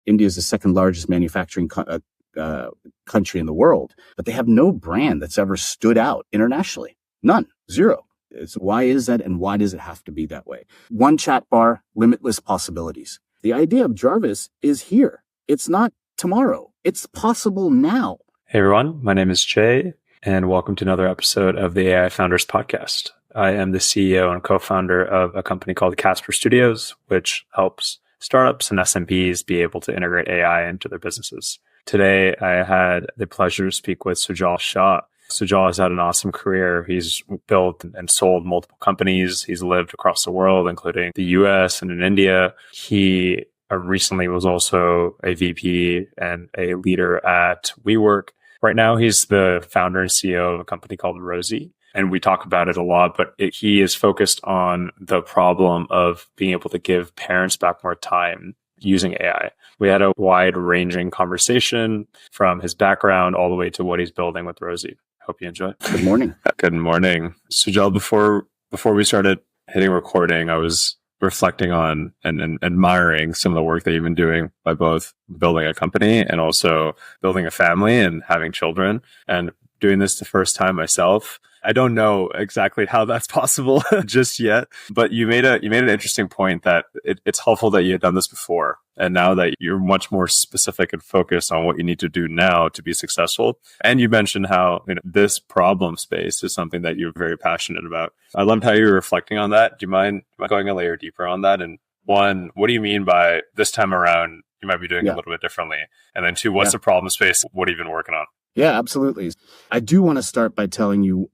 India is the second largest manufacturing country in the world, but they have no brand that's ever stood out internationally. None. Zero. So why is that, and why does it have to be that way? One chat bar, limitless possibilities. The idea of Jarvis is here. It's not tomorrow. It's possible now. Hey everyone, my name is Jay, and welcome to another episode of the AI Founders Podcast. I am the CEO and co-founder of a company called Casper Studios, which helps startups and SMBs be able to integrate AI into their businesses. Today, I had the pleasure to speak with Sujal Shah. Sujal has had an awesome career. He's built and sold multiple companies. He's lived across the world, including the US and in India. He recently was also a VP and a leader at WeWork. Right now, he's the founder and CEO of a company called Rosie. And we talk about it a lot, but he is focused on the problem of being able to give parents back more time using AI. We had a wide-ranging conversation from his background all the way to what he's building with Rosie. Hope you enjoy. Good morning. Good morning. Sujal, before we started hitting recording, I was reflecting on and admiring some of the work that you've been doing by both building a company and also building a family and having children, and doing this the first time myself. I don't know exactly how that's possible just yet, but you made an interesting point that it's helpful that you had done this before. And now that you're much more specific and focused on what you need to do now to be successful. And you mentioned how this problem space is something that you're very passionate about. I loved how you were reflecting on that. Do you mind going a layer deeper on that? And one, what do you mean by this time around, you might be doing it a little bit differently? And then two, what's the problem space? What have you been working on? Yeah, absolutely. I do want to start by telling you,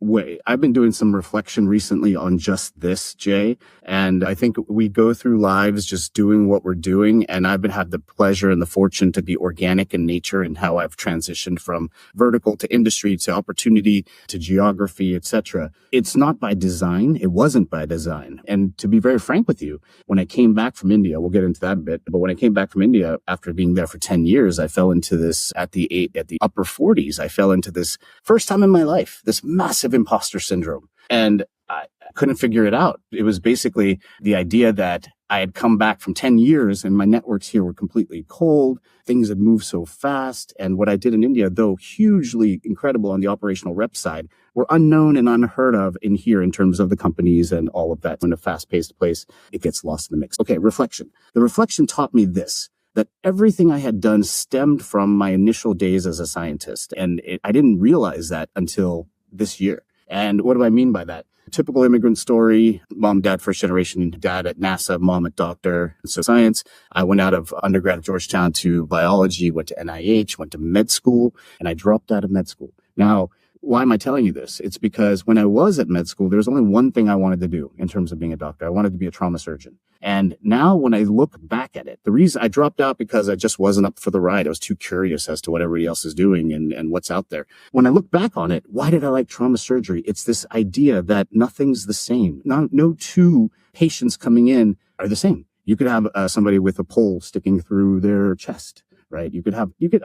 I've been doing some reflection recently on just this, Jay. And I think we go through lives just doing what we're doing. And I've had the pleasure and the fortune to be organic in nature in how I've transitioned from vertical to industry to opportunity to geography, etc. It's not by design. It wasn't by design. And to be very frank with you, when I came back from India, we'll get into that a bit, but when I came back from India after being there for 10 years, I fell into this at the upper 40s. I fell into this first time in my life, this massive imposter syndrome. And I couldn't figure it out. It was basically the idea that I had come back from 10 years and my networks here were completely cold. Things had moved so fast. And what I did in India, though hugely incredible on the operational rep side, were unknown and unheard of in here in terms of the companies and all of that. In a fast-paced place, it gets lost in the mix. Okay, reflection. The reflection taught me this, that everything I had done stemmed from my initial days as a scientist. And I didn't realize that until this year. And what do I mean by that? Typical immigrant story, mom, dad, first generation, dad at NASA, mom at doctor. So science, I went out of undergrad at Georgetown to biology, went to NIH, went to med school, and I dropped out of med school. Now, why am I telling you this? It's because when I was at med school, there was only one thing I wanted to do in terms of being a doctor. I wanted to be a trauma surgeon. And now when I look back at it, the reason I dropped out because I just wasn't up for the ride. I was too curious as to what everybody else is doing and what's out there. When I look back on it, why did I like trauma surgery? It's this idea that nothing's the same. No two patients coming in are the same. You could have somebody with a pole sticking through their chest, right?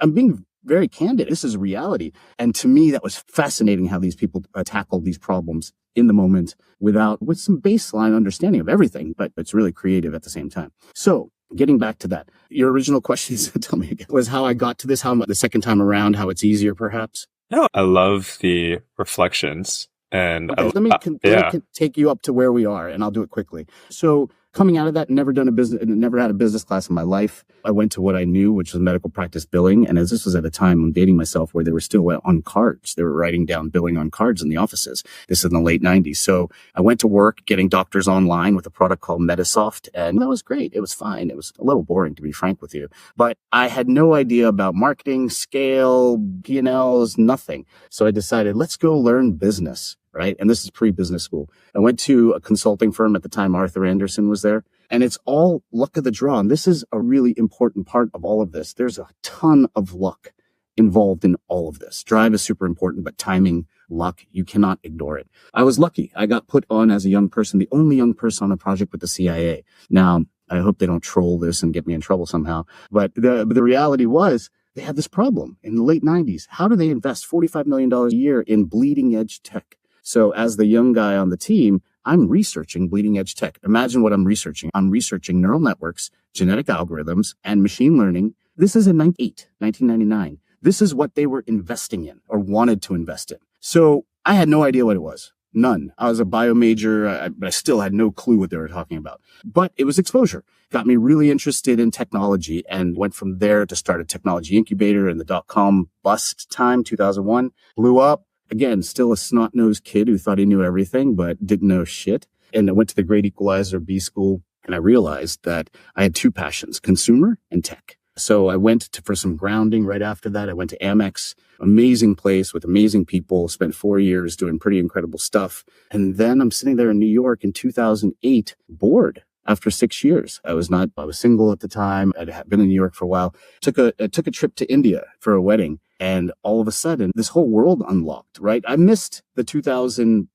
I'm being very candid. This is reality. And to me, that was fascinating how these people tackled these problems in the moment with some baseline understanding of everything, but it's really creative at the same time. So getting back to that, your original question, tell me again, was how I got to this, how the second time around, how it's easier perhaps? No, I love the reflections. And okay, let me take you up to where we are, and I'll do it quickly. So coming out of that, never had a business class in my life. I went to what I knew, which was medical practice billing. And as this was at a time, I'm dating myself, where they were still on cards. They were writing down billing on cards in the offices. This is in the late 90s. So I went to work getting doctors online with a product called Metasoft. And that was great. It was fine. It was a little boring, to be frank with you. But I had no idea about marketing, scale, P&Ls, nothing. So I decided, let's go learn business. Right. And this is pre-business school. I went to a consulting firm at the time. Arthur Andersen was there. And it's all luck of the draw. And this is a really important part of all of this. There's a ton of luck involved in all of this. Drive is super important, but timing, luck, you cannot ignore it. I was lucky. I got put on as a young person, the only young person on a project with the CIA. Now, I hope they don't troll this and get me in trouble somehow. But the reality was, they had this problem in the late 90s. How do they invest $45 million a year in bleeding edge tech? So as the young guy on the team, I'm researching bleeding edge tech. Imagine what I'm researching. I'm researching neural networks, genetic algorithms, and machine learning This is in 1999. This is what they were investing in or wanted to invest in. So I had no idea what it was. None. I was a bio major, but I still had no clue what they were talking about. But it was exposure. Got me really interested in technology and went from there to start a technology incubator in the dot-com bust time, 2001. Blew up. Again, still a snot-nosed kid who thought he knew everything, but didn't know shit. And I went to the Great Equalizer B School, and I realized that I had two passions, consumer and tech. So I went for some grounding right after that. I went to Amex, amazing place with amazing people, spent 4 years doing pretty incredible stuff. And then I'm sitting there in New York in 2008, bored after 6 years. I was single at the time. I'd been in New York for a while. I took a trip to India for a wedding. And all of a sudden, this whole world unlocked, right? I missed the 2000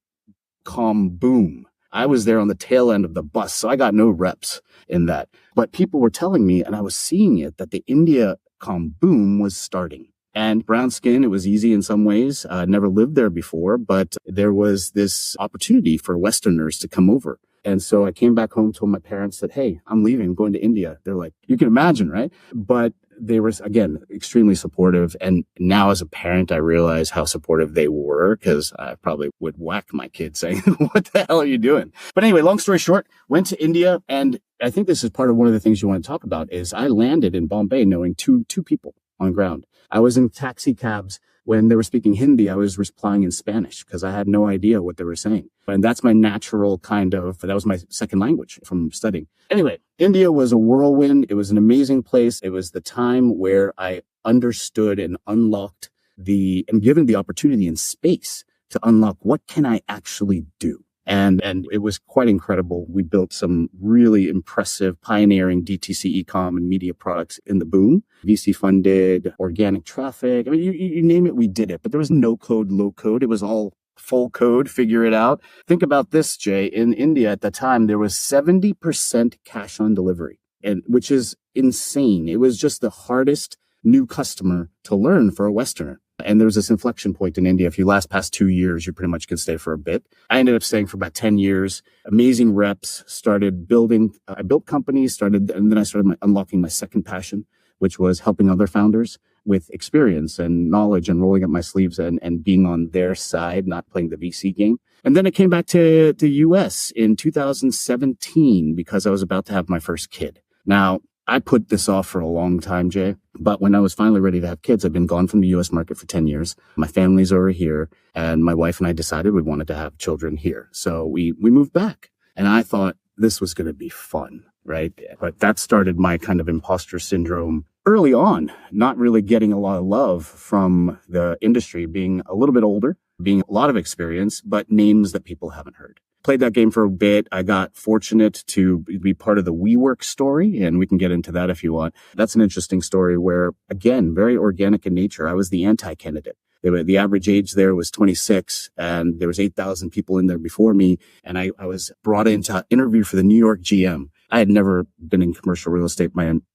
com boom. I was there on the tail end of the bus, so I got no reps in that. But people were telling me, and I was seeing it, that the India com boom was starting. And brown skin, it was easy in some ways. Never lived there before, but there was this opportunity for Westerners to come over. And so I came back home, told my parents that, hey, I'm leaving, I'm going to India. They're like, you can imagine, right? But they were, again, extremely supportive. And now as a parent, I realize how supportive they were, because I probably would whack my kids saying, what the hell are you doing? But anyway, long story short, went to India. And I think this is part of one of the things you want to talk about is I landed in Bombay knowing two people on ground. I was in taxi cabs. When they were speaking Hindi, I was replying in Spanish because I had no idea what they were saying. And that's my natural that was my second language from studying. Anyway, India was a whirlwind. It was an amazing place. It was the time where I understood and unlocked and given the opportunity and space to unlock what can I actually do. And it was quite incredible. We built some really impressive pioneering DTC e-com and media products in the boom. VC funded, organic traffic. I mean, you name it, we did it. But there was no code, low code. It was all full code, figure it out. Think about this, Jay. In India at the time, there was 70% cash on delivery, which is insane. It was just the hardest new customer to learn for a Westerner. And there was this inflection point in India. If you last past 2 years, you pretty much can stay for a bit. I ended up staying for about 10 years, amazing reps, started building. I built companies, and then I started unlocking my second passion, which was helping other founders with experience and knowledge and rolling up my sleeves and being on their side, not playing the VC game. And then I came back to the US in 2017 because I was about to have my first kid. Now, I put this off for a long time, Jay, but when I was finally ready to have kids, I'd been gone from the US market for 10 years. My family's over here, and my wife and I decided we wanted to have children here. So we moved back, and I thought this was going to be fun, right? But that started my kind of imposter syndrome early on, not really getting a lot of love from the industry, being a little bit older, being a lot of experience, but names that people haven't heard. Played that game for a bit. I got fortunate to be part of the WeWork story, and we can get into that if you want. That's an interesting story where, again, very organic in nature. I was the anti-candidate. The average age there was 26, and there was 8,000 people in there before me, and I was brought in to interview for the New York GM. I had never been in commercial real estate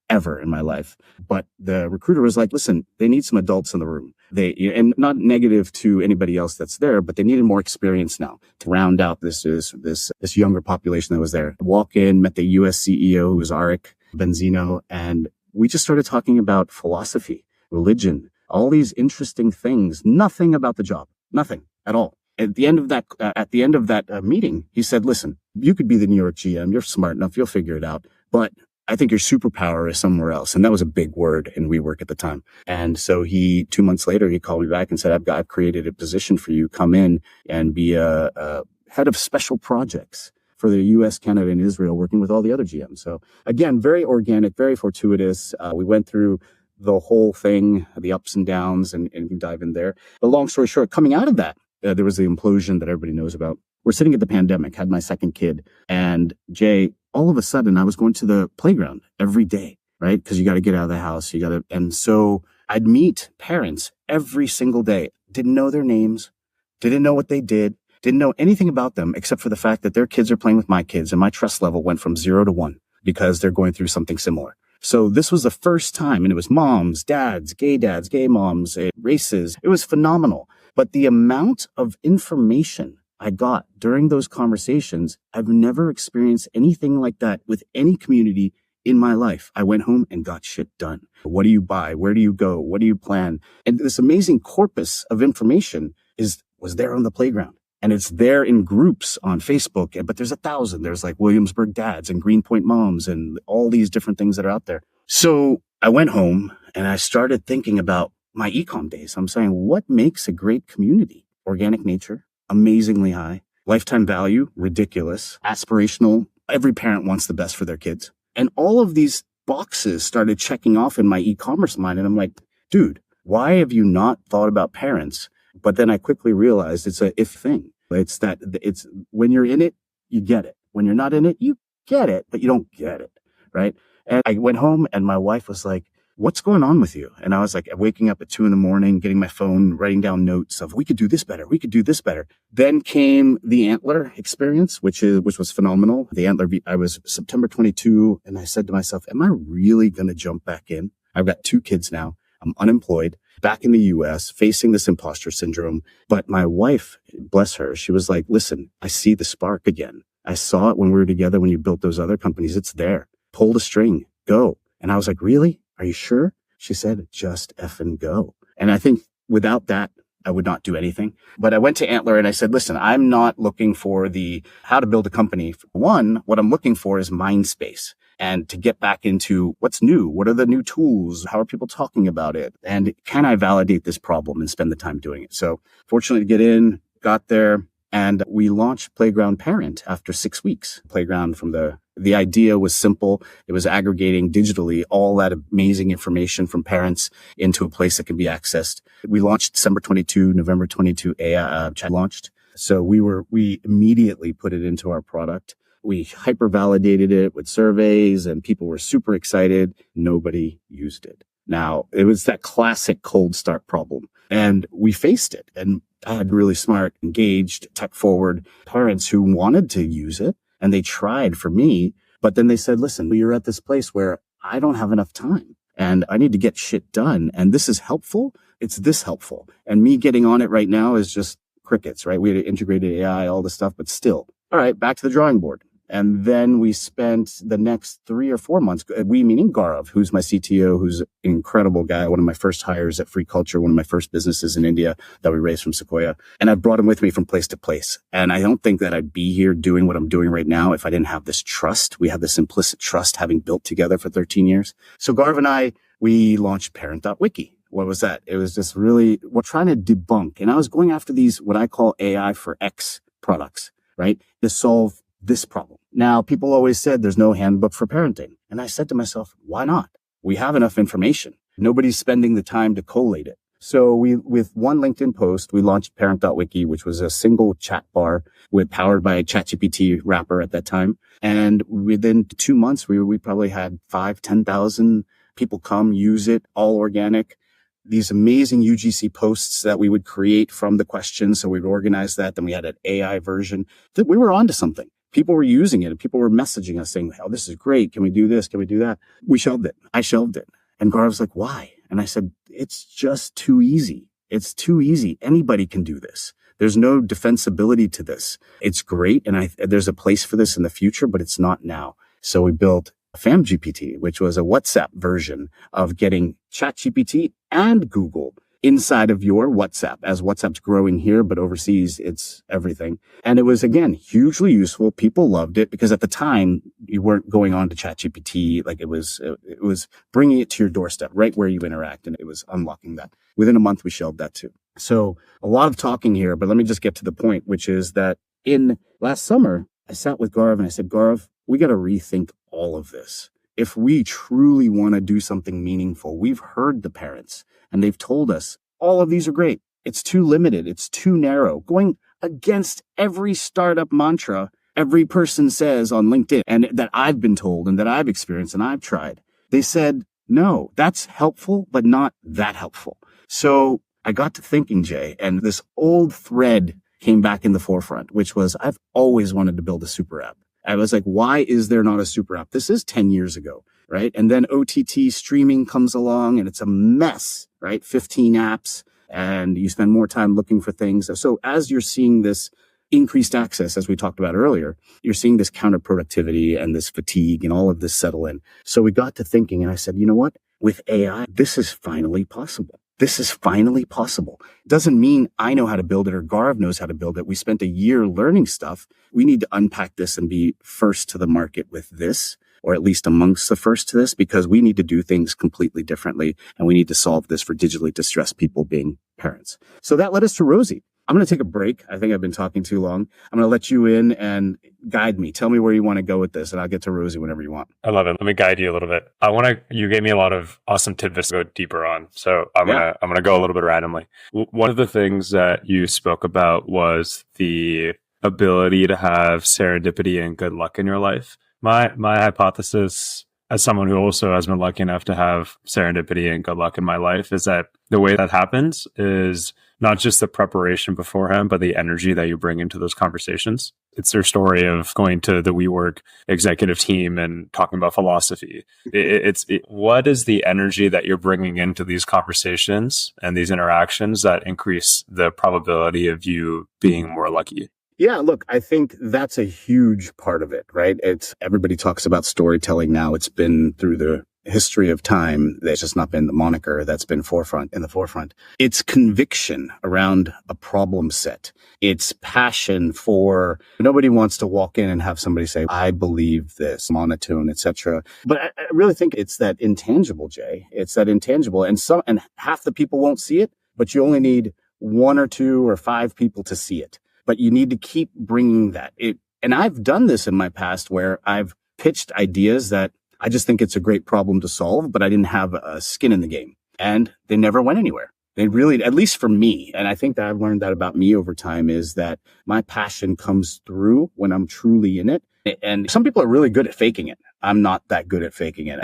ever in my life, but the recruiter was like, listen, they need some adults in the room. And not negative to anybody else that's there, but they needed more experience now to round out this younger population that was there. Walk in, met the US CEO, who was Arik Benzino, and we just started talking about philosophy, religion, all these interesting things, nothing about the job, nothing at all. At the end of that meeting, he said, listen, you could be the New York GM. You're smart enough. You'll figure it out. But I think your superpower is somewhere else. And that was a big word in WeWork at the time. And so 2 months later, he called me back and said, I've created a position for you. Come in and be a head of special projects for the US, Canada, and Israel, working with all the other GMs. So again, very organic, very fortuitous. We went through the whole thing, the ups and downs, and we can dive in there. But long story short, coming out of that, there was the implosion that everybody knows about. We're sitting at the pandemic, had my second kid. And Jay, all of a sudden, I was going to the playground every day, right? Because you got to get out of the house. And so I'd meet parents every single day. Didn't know their names, didn't know what they did, didn't know anything about them except for the fact that their kids are playing with my kids. And my trust level went from 0 to 1 because they're going through something similar. So this was the first time, and it was moms, dads, gay moms, races. It was phenomenal. But the amount of information I got during those conversations, I've never experienced anything like that with any community in my life. I went home and got shit done. What do you buy? Where do you go? What do you plan? And this amazing corpus of information was there on the playground. And it's there in groups on Facebook, but there's 1,000. There's like Williamsburg dads and Greenpoint moms and all these different things that are out there. So I went home and I started thinking about my e-com days. I'm saying, what makes a great community? Organic nature, amazingly high. Lifetime value, ridiculous. Aspirational. Every parent wants the best for their kids. And all of these boxes started checking off in my e-commerce mind. And I'm like, dude, why have you not thought about parents? But then I quickly realized it's a if thing. It's when you're in it, you get it. When you're not in it, you get it, but you don't get it. Right. And I went home and my wife was like, what's going on with you? And I was like waking up at 2 a.m, getting my phone, writing down notes of we could do this better. We could do this better. Then came the Antler experience, which was phenomenal. The Antler, I was September 22. And I said to myself, am I really going to jump back in? I've got 2 kids now. I'm unemployed, back in the US, facing this imposter syndrome. But my wife, bless her, she was like, listen, I see the spark again. I saw it when we were together, when you built those other companies. It's there. Pull the string. Go. And I was like, really? Are you sure? She said, just effing go. And I think without that, I would not do anything. But I went to Antler and I said, listen, I'm not looking for the how to build a company. One, what I'm looking for is mind space. And to get back into what's new, what are the new tools? How are people talking about it? And can I validate this problem and spend the time doing it? So fortunately to get in, got there, and we launched Playground Parent after 6 weeks. Playground from the idea was simple. It was aggregating digitally all that amazing information from parents into a place that can be accessed. We launched December 22, November 22, chat launched. So we immediately put it into our product. We hyper validated it with surveys and people were super excited. Nobody used it. Now it was that classic cold start problem and we faced it. And I had really smart, engaged, tech forward parents who wanted to use it and they tried for me. But then they said, listen, you're at this place where I don't have enough time and I need to get shit done. And this is helpful. It's this helpful. And me getting on it right now is just crickets, right? We had integrated AI, all this stuff, but still. All right, back to the drawing board. And then we spent the next 3 or 4 months, we meaning Gaurav, who's my CTO, who's an incredible guy, one of my first hires at Free Culture, one of my first businesses in India that we raised from Sequoia. And I've brought him with me from place to place. And I don't think that I'd be here doing what I'm doing right now if I didn't have this trust. We have this implicit trust having built together for 13 years. So Gaurav and we launched parent.wiki. What was that? It was just really, we're trying to debunk. And I was going after these, what I call AI for X products, right? To solve this problem. Now, people always said there's no handbook for parenting. And I said to myself, why not? We have enough information. Nobody's spending the time to collate it. So with one LinkedIn post, we launched parent.wiki, which was a single chat bar powered by a ChatGPT wrapper at that time. And within 2 months, we probably had 10,000 people come use it, all organic. These amazing UGC posts that we would create from the questions. So we'd organize that. Then we had an AI version that we were onto something. People were using it and people were messaging us saying, oh, this is great. Can we do this? Can we do that? We shelved it. I shelved it. And Gaurav's like, why? And I said, it's just too easy. It's too easy. Anybody can do this. There's no defensibility to this. It's great. And there's a place for this in the future, but it's not now. So we built FamGPT, which was a WhatsApp version of getting ChatGPT and Google inside of your WhatsApp, as WhatsApp's growing here, but overseas, it's everything. And it was, again, hugely useful. People loved it because at the time you weren't going on to ChatGPT. Like it was bringing it to your doorstep right where you interact. And it was unlocking that. Within a month, we shelved that too. So a lot of talking here, but let me just get to the point, which is that in last summer, I sat with Gaurav and I said, Gaurav, we got to rethink all of this. If we truly want to do something meaningful, we've heard the parents and they've told us all of these are great. It's too limited. It's too narrow, going against every startup mantra every person says on LinkedIn and that I've been told and that I've experienced and I've tried. They said, no, that's helpful, but not that helpful. So I got to thinking, Jay, and this old thread came back in the forefront, which was I've always wanted to build a super app. I was like, why is there not a super app? This is 10 years ago, right? And then OTT streaming comes along and it's a mess, right? 15 apps and you spend more time looking for things. So as you're seeing this increased access, as we talked about earlier, you're seeing this counterproductivity and this fatigue and all of this settle in. So we got to thinking, and I said, you know what? With AI, this is finally possible. This is finally possible. Doesn't mean I know how to build it or Garv knows how to build it. We spent a year learning stuff. We need to unpack this and be first to the market with this, or at least amongst the first to this, because we need to do things completely differently. And we need to solve this for digitally distressed people being parents. So that led us to Rosie. I'm going to take a break. I think I've been talking too long. I'm going to let you in and guide me. Tell me where you want to go with this, and I'll get to Rosie whenever you want. I love it. Let me guide you a little bit. You gave me a lot of awesome tidbits to go deeper on. So I'm going to go a little bit randomly. One of the things that you spoke about was the ability to have serendipity and good luck in your life. My hypothesis, as someone who also has been lucky enough to have serendipity and good luck in my life, is that the way that happens is not just the preparation beforehand, but the energy that you bring into those conversations. It's their story of going to the WeWork executive team and talking about philosophy. What is the energy that you're bringing into these conversations and these interactions that increase the probability of you being more lucky? Yeah, look, I think that's a huge part of it, right? Everybody talks about storytelling now. It's been through the history of time. There's just not been the moniker that's been in the forefront. It's conviction around a problem set. It's passion for, nobody wants to walk in and have somebody say, I believe this, monotone, etc. But I really think it's that intangible, Jay. It's that intangible. And half the people won't see it, but you only need 1 or 2 or 5 people to see it. But you need to keep bringing that. And I've done this in my past where I've pitched ideas that I just think it's a great problem to solve, but I didn't have a skin in the game. And they never went anywhere. They really, at least for me, and I think that I've learned that about me over time, is that my passion comes through when I'm truly in it. And some people are really good at faking it. I'm not that good at faking it.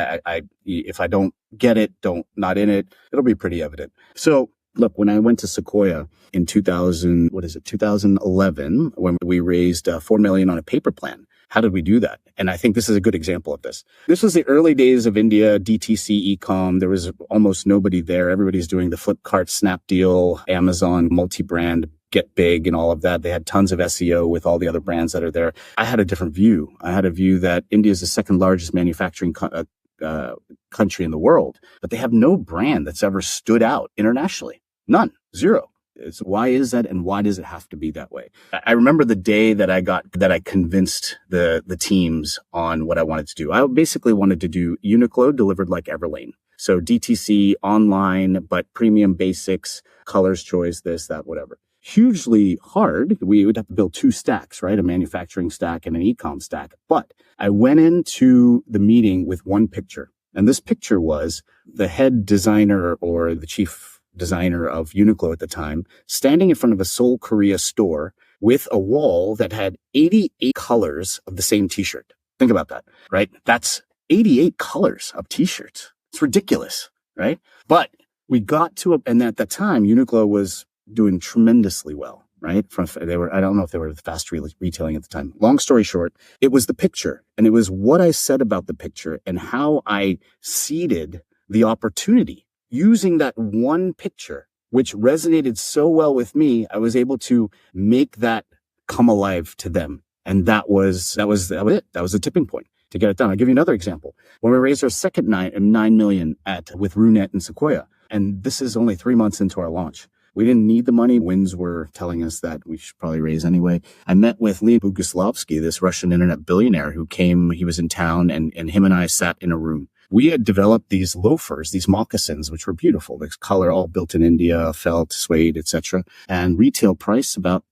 If I don't get it, not in it, it'll be pretty evident. So look, when I went to Sequoia in 2011, when we raised $4 million on a paper plan, how did we do that? And I think this is a good example of this. This was the early days of India, DTC, e-com. There was almost nobody there. Everybody's doing the Flipkart, Snapdeal, Amazon, multi-brand, Get Big and all of that. They had tons of SEO with all the other brands that are there. I had a different view. I had a view that India is the second largest manufacturing country in the world, but they have no brand that's ever stood out internationally. None. Zero. So why is that, and why does it have to be that way? I remember the day that I convinced the teams on what I wanted to do. I basically wanted to do Uniqlo delivered like Everlane. So DTC, online, but premium basics, colors choice, this, that, whatever. Hugely hard. We would have to build 2 stacks, right? A manufacturing stack and an e-com stack. But I went into the meeting with one picture. And this picture was the head designer or the chief designer of Uniqlo at the time, standing in front of a Seoul, Korea store with a wall that had 88 colors of the same t-shirt. Think about that, right? That's 88 colors of t-shirts. It's ridiculous, right? But we got to and at that time, Uniqlo was doing tremendously well, right? I don't know if they were fast retailing at the time. Long story short, it was the picture, and it was what I said about the picture and how I seeded the opportunity. Using that one picture, which resonated so well with me, I was able to make that come alive to them. And that was it. That was the tipping point to get it done. I'll give you another example. When we raised our second $9 million with Runet and Sequoia, and this is only 3 months into our launch. We didn't need the money. Winds were telling us that we should probably raise anyway. I met with Leonid Boguslavsky, this Russian internet billionaire who came, he was in town, and him and I sat in a room. We had developed these loafers, these moccasins, which were beautiful. This color all built in India, felt, suede, etc. And retail price about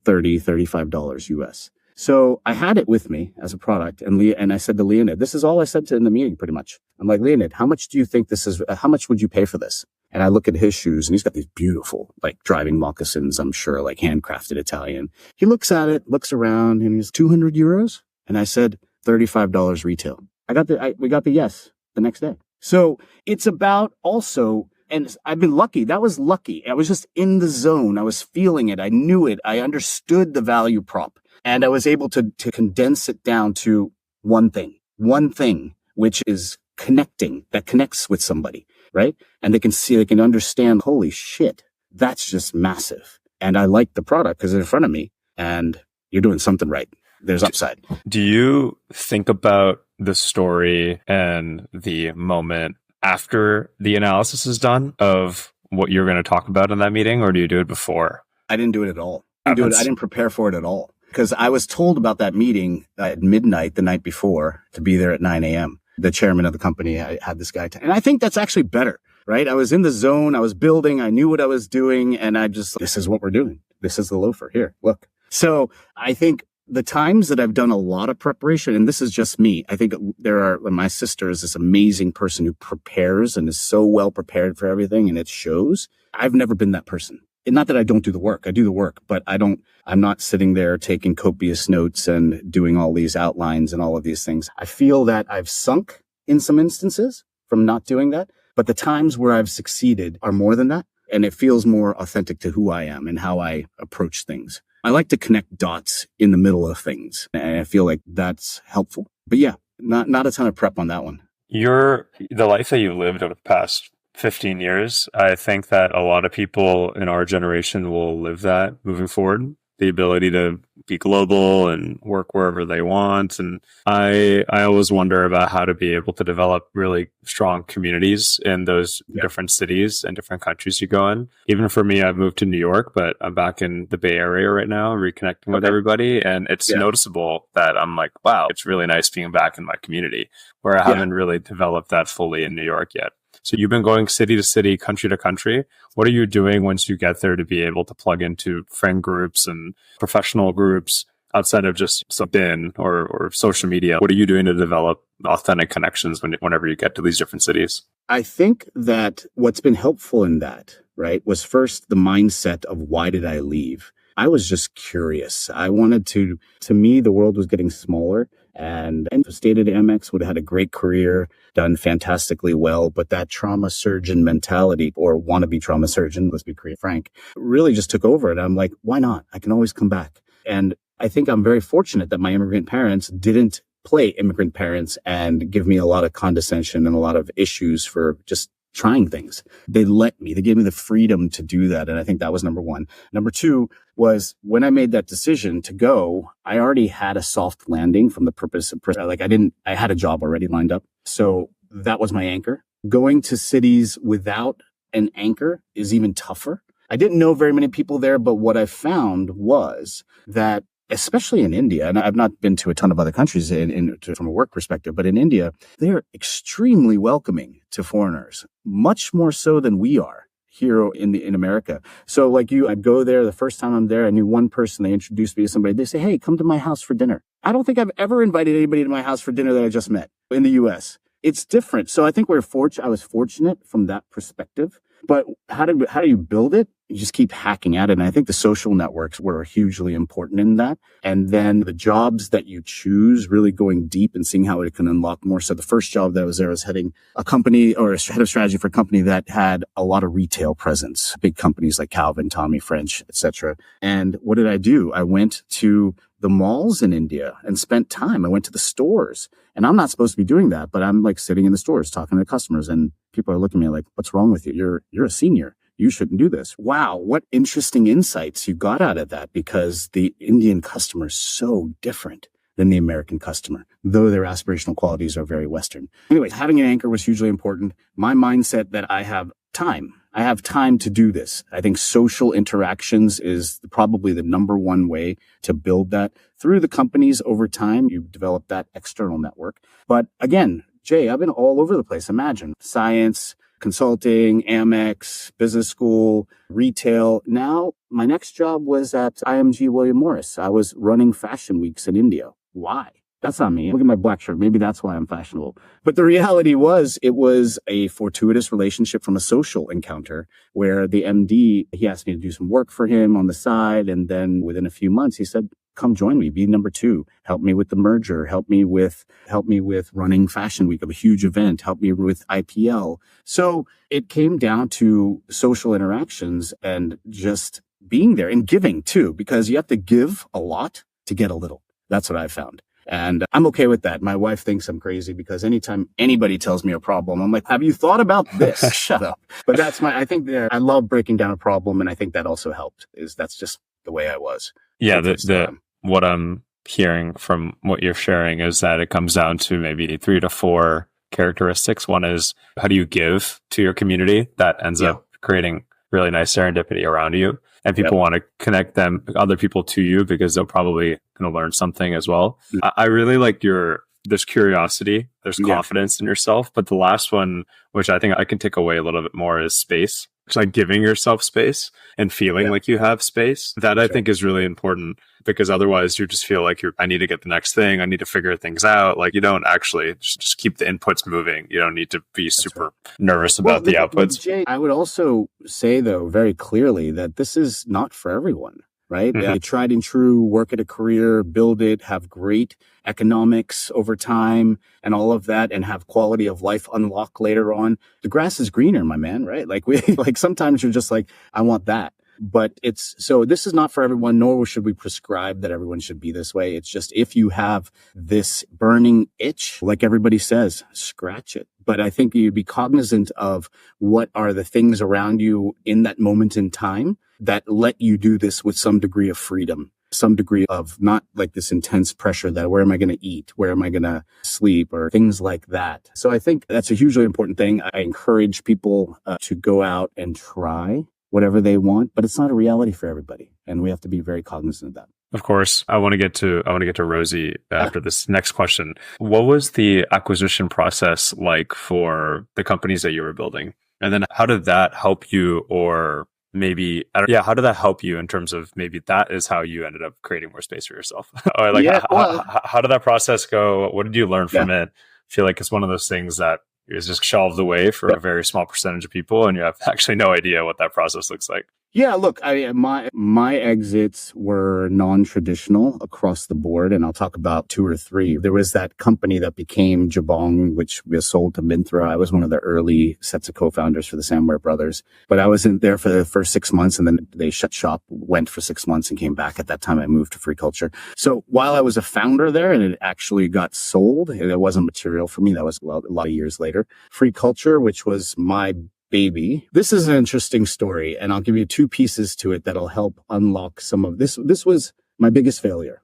$35 US. So I had it with me as a product, and I said to Leonid, this is all I said to in the meeting pretty much. I'm like, Leonid, how much do you think this is? How much would you pay for this? And I look at his shoes, and he's got these beautiful, like driving moccasins, I'm sure, like handcrafted Italian. He looks at it, looks around, and he's 200 euros. And I said, $35 retail. We got the yes the next day. So it's about also, and I've been lucky. That was lucky. I was just in the zone. I was feeling it. I knew it. I understood the value prop, and I was able to condense it down to one thing, which is connecting, that connects with somebody, right? And they can understand, holy shit, that's just massive. And I like the product because it's in front of me, and you're doing something right. There's upside. Do you think about the story and the moment after the analysis is done of what you're going to talk about in that meeting, or do you do it before? I didn't do it at all. I didn't prepare for it at all because I was told about that meeting at midnight the night before to be there at 9 a.m. The chairman of the company, I had this guy. And I think that's actually better, right? I was in the zone. I was building. I knew what I was doing. And this is what we're doing. This is the loafer. Here, look. So I think the times that I've done a lot of preparation, and this is just me, I think my sister is this amazing person who prepares and is so well prepared for everything, and it shows. I've never been that person. And not that I don't do the work. I do the work, but I'm not sitting there taking copious notes and doing all these outlines and all of these things. I feel that I've sunk in some instances from not doing that, but the times where I've succeeded are more than that. And it feels more authentic to who I am and how I approach things. I like to connect dots in the middle of things, and I feel like that's helpful. But yeah, not a ton of prep on that one. The life that you lived over the past 15 years, I think that a lot of people in our generation will live that moving forward. The ability to be global and work wherever they want. And I always wonder about how to be able to develop really strong communities in those different cities and different countries you go in. Even for me, I've moved to New York, but I'm back in the Bay Area right now, reconnecting with everybody. And it's noticeable that I'm like, wow, it's really nice being back in my community, where I haven't really developed that fully in New York yet. So you've been going city to city, country to country. What are you doing once you get there to be able to plug into friend groups and professional groups outside of just LinkedIn or social media? What are you doing to develop authentic connections whenever you get to these different cities? I think that what's been helpful in that, right, was first the mindset of why did I leave? I was just curious. I wanted to me, the world was getting smaller. And stayed at Amex, would have had a great career, done fantastically well. But that trauma surgeon mentality, or wannabe trauma surgeon, let's be frank, really just took over. And I'm like, why not? I can always come back. And I think I'm very fortunate that my immigrant parents didn't play immigrant parents and give me a lot of condescension and a lot of issues for just trying things. They gave me the freedom to do that. And I think that was number one. Number two was when I made that decision to go, I already had a soft landing from the purpose of, I had a job already lined up. So that was my anchor. Going to cities without an anchor is even tougher. I didn't know very many people there, but what I found was that especially in India, and I've not been to a ton of other countries from a work perspective, but in India, they're extremely welcoming to foreigners, much more so than we are here in America. So like I'd go there. The first time I'm there, I knew one person. They introduced me to somebody. They say, hey, come to my house for dinner. I don't think I've ever invited anybody to my house for dinner that I just met in the US. It's different. So I think I was fortunate from that perspective. But how do you build it? You just keep hacking at it. And I think the social networks were hugely important in that. And then the jobs that you choose, really going deep and seeing how it can unlock more. So the first job that I was there was heading a company or a head of strategy for a company that had a lot of retail presence, big companies like Calvin, Tommy, French, etc. And what did I do? I went to the malls in India and spent time. I went to the stores, and I'm not supposed to be doing that, but I'm like sitting in the stores talking to customers, and people are looking at me like, what's wrong with you? You're a senior. You shouldn't do this. Wow. What interesting insights you got out of that, because the Indian customer is so different than the American customer, though their aspirational qualities are very Western. Anyway, having an anchor was hugely important. My mindset that I have time to do this. I think social interactions is probably the number one way to build that. Through the companies over time, you develop that external network. But again, Jay, I've been all over the place. Imagine science, consulting, Amex, business school, retail. Now, my next job was at IMG William Morris. I was running fashion weeks in India. Why? That's not me. Look at my black shirt. Maybe that's why I'm fashionable. But the reality was, it was a fortuitous relationship from a social encounter where the MD, he asked me to do some work for him on the side. And then within a few months, he said, come join me, be number two, help me with the merger, help me with running Fashion Week of a huge event, help me with IPL. So it came down to social interactions and just being there and giving too, because you have to give a lot to get a little. That's what I found. And I'm okay with that. My wife thinks I'm crazy because anytime anybody tells me a problem, I'm like, have you thought about this? Shut up. But I love breaking down a problem. And I think that also helped. That's just the way I was. Yeah. The what I'm hearing from what you're sharing is that it comes down to maybe 3 to 4 characteristics. One is, how do you give to your community? That ends Yeah. up creating really nice serendipity around you. And Yep. people want to connect other people to you because they're probably going to learn something as well. I really like there's curiosity, there's Yeah. confidence in yourself. But the last one, which I think I can take away a little bit more, is space. It's like giving yourself space and feeling like you have space. That I think is really important, because otherwise you just feel like I need to get the next thing. I need to figure things out. Like, you don't actually just keep the inputs moving. You don't need to be super nervous about the outputs. Jay, I would also say, though, very clearly that this is not for everyone, right? Mhm. Tried and true, work at a career, build it, have great economics over time and all of that, and have quality of life unlock later on. The grass is greener, my man, right? Like sometimes you're just like, I want that. But so this is not for everyone, nor should we prescribe that everyone should be this way. It's just, if you have this burning itch, like everybody says, scratch it. But I think you'd be cognizant of what are the things around you in that moment in time that let you do this with some degree of freedom, some degree of not like this intense pressure that where am I going to eat? Where am I going to sleep? Or things like that. So I think that's a hugely important thing. I encourage people to go out and try whatever they want, but it's not a reality for everybody. And we have to be very cognizant of that. Of course, I want to get to Rosie after this next question. What was the acquisition process like for the companies that you were building? And then how did that help you, or maybe, how did that help you in terms of maybe that is how you ended up creating more space for yourself? Or like, how did that process go? What did you learn from it? I feel like it's one of those things that is just shelved away for a very small percentage of people, and you have actually no idea what that process looks like. Yeah, look, my exits were non-traditional across the board, and I'll talk about 2 or 3. There was that company that became Jabong, which was sold to Myntra. I was one of the early sets of co-founders for the Samware brothers, but I wasn't there for the first 6 months, and then they shut shop, went for 6 months, and came back. At that time, I moved to Free Culture. So while I was a founder there, and it actually got sold, it wasn't material for me. That was a lot of years later. Free Culture, which was my baby. This is an interesting story, and I'll give you 2 pieces to it that'll help unlock some of this. This was my biggest failure.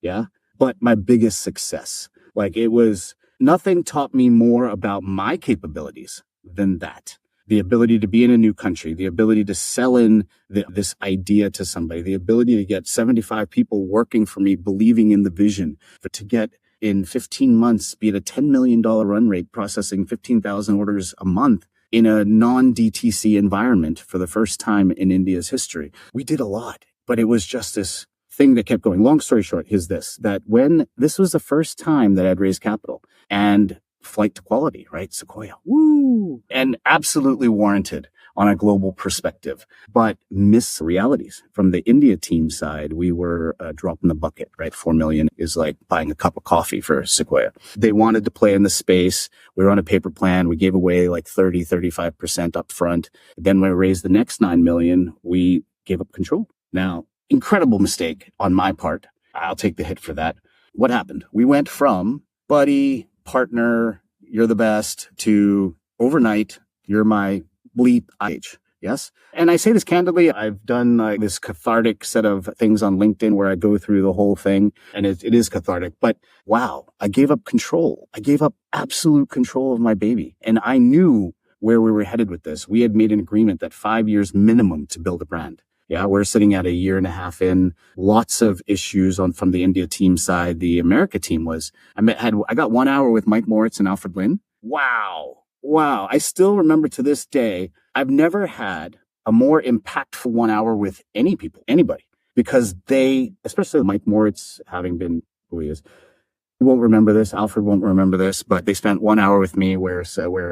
Yeah. But my biggest success. Like, it was, nothing taught me more about my capabilities than that. The ability to be in a new country, the ability to sell in this idea to somebody, the ability to get 75 people working for me, believing in the vision, but to get in 15 months, be at a $10 million run rate, processing 15,000 orders a month in a non-DTC environment for the first time in India's history. We did a lot, but it was just this thing that kept going. Long story short is that when this was the first time that I'd raised capital, and flight to quality, right? Sequoia, woo! And absolutely warranted on a global perspective, but miss realities. From the India team side, we were a drop in the bucket, right? 4 million is like buying a cup of coffee for Sequoia. They wanted to play in the space. We were on a paper plan. We gave away like 35% up front. Then when we raised the next 9 million, we gave up control. Now, incredible mistake on my part. I'll take the hit for that. What happened? We went from buddy, partner, you're the best, to overnight, you're my bleep age. Yes. And I say this candidly. I've done like this cathartic set of things on LinkedIn where I go through the whole thing, and it is cathartic. But wow, I gave up control. I gave up absolute control of my baby. And I knew where we were headed with this. We had made an agreement that 5 years minimum to build a brand. Yeah, we're sitting at a year and a half in. Lots of issues from the India team side. The America team was, I got 1 hour with Mike Moritz and Alfred Lin. Wow. I still remember to this day, I've never had a more impactful 1 hour with anybody, because they, especially Mike Moritz, having been who he is, he won't remember this. Alfred won't remember this, but they spent 1 hour with me where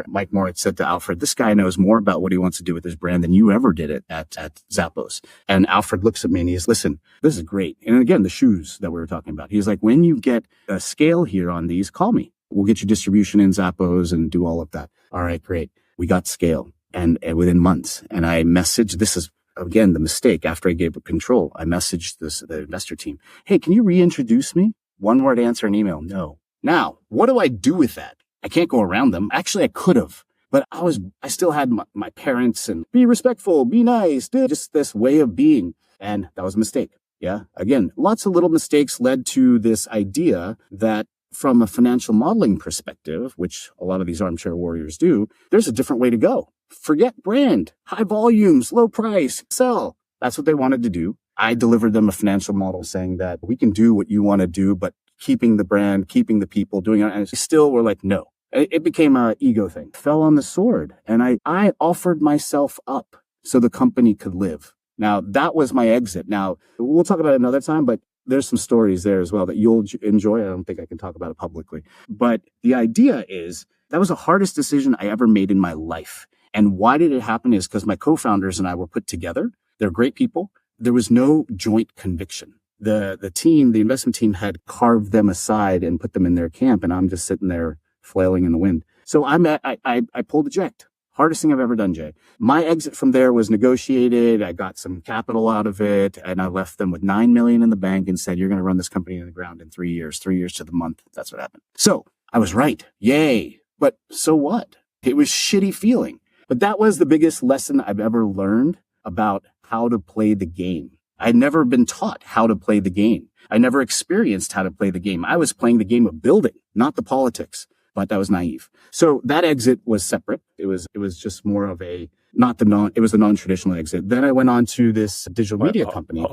Mike Moritz said to Alfred, this guy knows more about what he wants to do with his brand than you ever did it at Zappos. And Alfred looks at me and he's, listen, this is great. And again, the shoes that we were talking about. He's like, when you get a scale here on these, call me. We'll get you distribution in Zappos and do all of that. All right, great. We got scale and within months. And I messaged, this is again the mistake after I gave up control. I messaged the investor team. Hey, can you reintroduce me? 1 word answer in email. No. Now, what do I do with that? I can't go around them. Actually, I could have, but I still had my parents and be respectful, be nice, just this way of being. And that was a mistake. Yeah. Again, lots of little mistakes led to this idea that from a financial modeling perspective, which a lot of these armchair warriors do, there's a different way to go. Forget brand, high volumes, low price, sell. That's what they wanted to do. I delivered them a financial model saying that we can do what you want to do, but keeping the brand, keeping the people, doing it. And they still were like, no. It became an ego thing. Fell on the sword. And I offered myself up so the company could live. Now, that was my exit. Now, we'll talk about it another time, but there's some stories there as well that you'll enjoy. I don't think I can talk about it publicly. But the idea is that was the hardest decision I ever made in my life. And why did it happen is because my co-founders and I were put together. They're great people. There was no joint conviction. The team, the investment team had carved them aside and put them in their camp. And I'm just sitting there flailing in the wind. So I pulled eject. Hardest thing I've ever done, Jay. My exit from there was negotiated. I got some capital out of it, and I left them with $9 million in the bank and said, you're going to run this company in the ground in 3 years to the month. That's what happened. So I was right. Yay. But so what? It was shitty feeling. But that was the biggest lesson I've ever learned about how to play the game. I'd never been taught how to play the game. I never experienced how to play the game. I was playing the game of building, not the politics. But that was naive. So that exit was separate. It was just more of it was a non-traditional exit. Then I went on to this digital media company.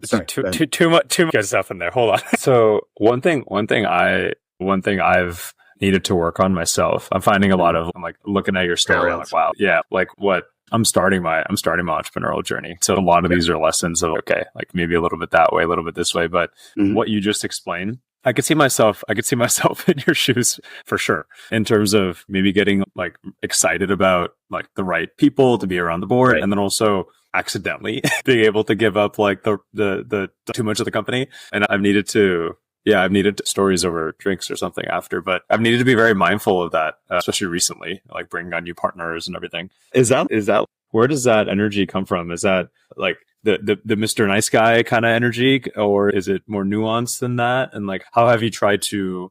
Sorry, too much good stuff in there. Hold on. So one thing I've needed to work on myself. I'm finding I'm like looking at your story. I'm like, wow. Yeah. Like what I'm starting my entrepreneurial journey. So a lot of these are lessons of, okay, like maybe a little bit that way, a little bit this way, but what you just explained, I could see myself in your shoes for sure, in terms of maybe getting like excited about like the right people to be around the board, right. And then also accidentally being able to give up like the too much of the company. And I've needed stories over drinks or something after, but I've needed to be very mindful of that, especially recently, like bringing on new partners and everything. Is that where does that energy come from? Is that like the Mr. Nice Guy kind of energy, or is it more nuanced than that? And like, how have you tried to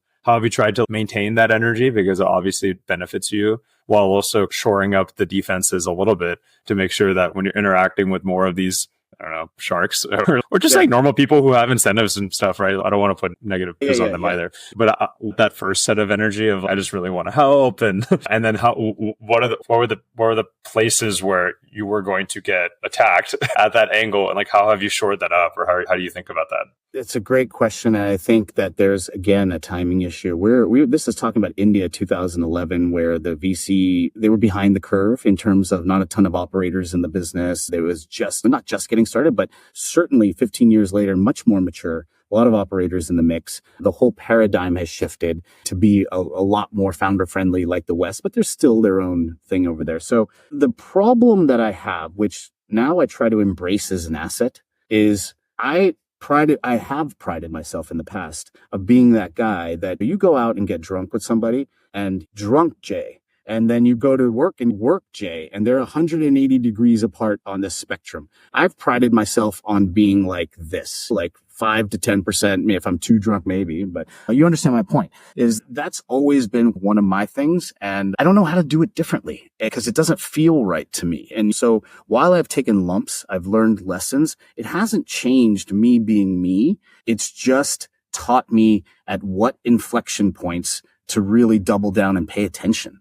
maintain that energy? Because it obviously benefits you, while also shoring up the defenses a little bit to make sure that when you're interacting with more of these, I don't know, sharks or just like normal people who have incentives and stuff, right? I don't want to put negative on them either. But that first set of energy of I just really want to help, and then what were the places where you were going to get attacked at that angle, and like how have you shored that up, or how do you think about that? It's a great question, and I think that there's again a timing issue. This is talking about India 2011, where the VC, they were behind the curve in terms of not a ton of operators in the business. They was not just getting started, but certainly 15 years later, much more mature. A lot of operators in the mix. The whole paradigm has shifted to be a lot more founder friendly like the West, but there's still their own thing over there. So the problem that I have, which now I try to embrace as an asset, is I have prided myself in the past of being that guy that you go out and get drunk with somebody and drunk Jay, and then you go to work and work Jay, and they're 180 degrees apart on this spectrum. I've prided myself on being like this, like 5 to 10%, if I'm too drunk, maybe, but you understand my point, is that's always been one of my things. And I don't know how to do it differently because it doesn't feel right to me. And so while I've taken lumps, I've learned lessons. It hasn't changed me being me. It's just taught me at what inflection points to really double down and pay attention.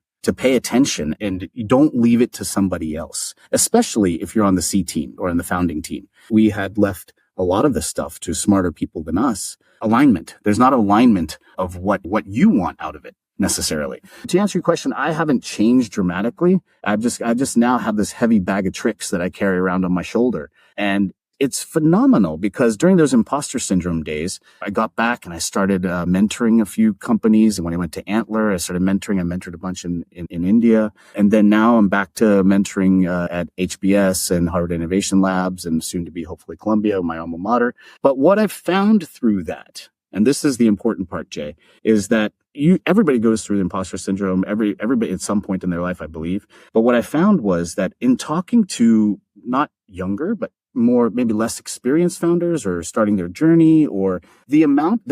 And you don't leave it to somebody else, especially if you're on the C team or in the founding team. We had left a lot of this stuff to smarter people than us. Alignment. There's not alignment of what you want out of it necessarily. To answer your question, I haven't changed dramatically. I just now have this heavy bag of tricks that I carry around on my shoulder. And it's phenomenal because during those imposter syndrome days, I got back and I started mentoring a few companies. And when I went to Antler, I mentored a bunch in India. And then now I'm back to mentoring at HBS and Harvard Innovation Labs and soon to be hopefully Columbia, my alma mater. But what I've found through that, and this is the important part, Jay, is that everybody goes through the imposter syndrome, everybody at some point in their life, I believe. But what I found was that in talking to not younger, but more, maybe less experienced founders or starting their journey, or the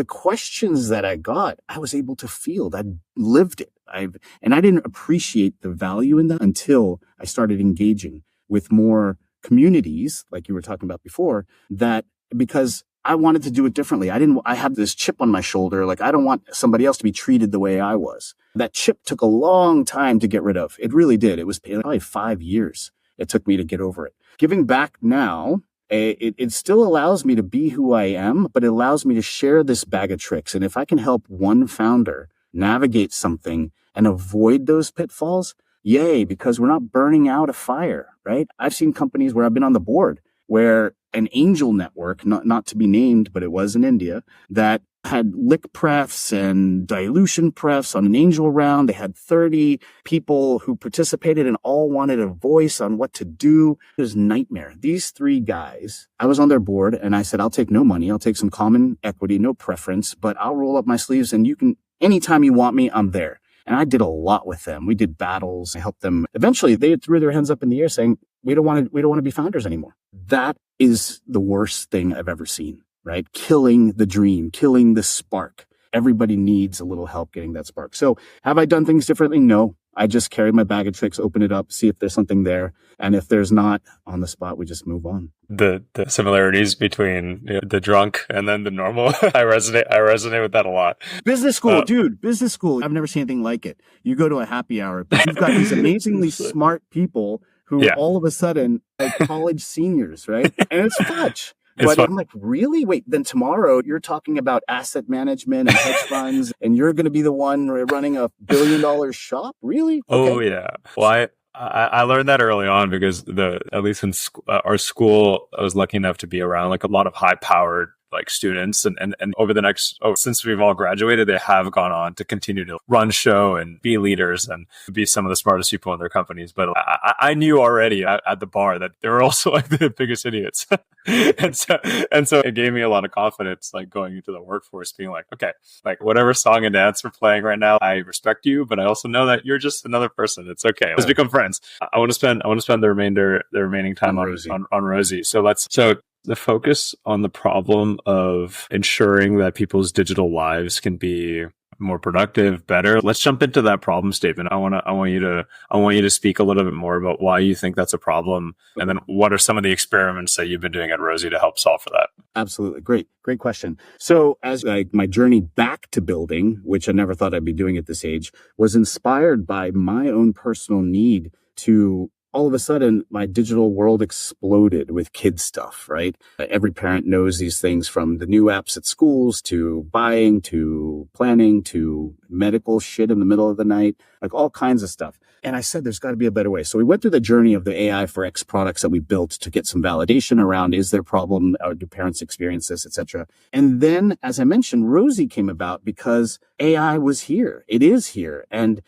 questions that I got, I was able to feel that lived it. And I didn't appreciate the value in that until I started engaging with more communities, like you were talking about before, that because I wanted to do it differently. I had this chip on my shoulder. Like, I don't want somebody else to be treated the way I was. That chip took a long time to get rid of. It really did. It was probably 5 years it took me to get over it. Giving back now, it still allows me to be who I am, but it allows me to share this bag of tricks. And if I can help one founder navigate something and avoid those pitfalls, yay, because we're not burning out a fire, right? I've seen companies where I've been on the board where an angel network, not to be named, but it was in India, that had lick prefs and dilution prefs on an angel round. They had 30 people who participated and all wanted a voice on what to do. It was a nightmare. These 3 guys, I was on their board and I said, I'll take no money. I'll take some common equity, no preference, but I'll roll up my sleeves and you can, anytime you want me, I'm there. And I did a lot with them. We did battles. I helped them. Eventually, they threw their hands up in the air saying, we don't want to be founders anymore. That is the worst thing I've ever seen, right? Killing the dream, killing the spark. Everybody needs a little help getting that spark. So have I done things differently? No. I just carry my bag of tricks, open it up, see if there's something there. And if there's not, on the spot, we just move on. The similarities between the drunk and then the normal, I resonate with that a lot. Business school, dude, business school. I've never seen anything like it. You go to a happy hour, but you've got these amazingly smart people who all of a sudden are college seniors, right? And it's fudge. But I'm like, really? Wait, then tomorrow you're talking about asset management and hedge funds and you're going to be the one running a $1 billion shop? Really? Okay. Oh, yeah. Well, I learned that early on because at least in our school, I was lucky enough to be around like a lot of high powered like students and over the next, since we've all graduated, they have gone on to continue to run show and be leaders and be some of the smartest people in their companies. But I knew already at the bar that they were also like the biggest idiots. and so it gave me a lot of confidence, like going into the workforce being like, okay, like whatever song and dance we're playing right now, I respect you, but I also know that you're just another person. It's okay. Let's become friends. I want to spend the remaining time on Rosie. So the focus on the problem of ensuring that people's digital lives can be more productive, better. Let's jump into that problem statement. I want you to speak a little bit more about why you think that's a problem, and then what are some of the experiments that you've been doing at Rosie to help solve for that? Absolutely. Great question. So as my journey back to building, which I never thought I'd be doing at this age, was inspired by my own personal need to all of a sudden, my digital world exploded with kid stuff, right? Every parent knows these things, from the new apps at schools to buying to planning to medical shit in the middle of the night, like all kinds of stuff. And I said, there's got to be a better way. So we went through the journey of the AI for X products that we built to get some validation around, is there a problem? Or do parents experience this, et cetera? And then, as I mentioned, Rosie came about because AI was here. It is here. And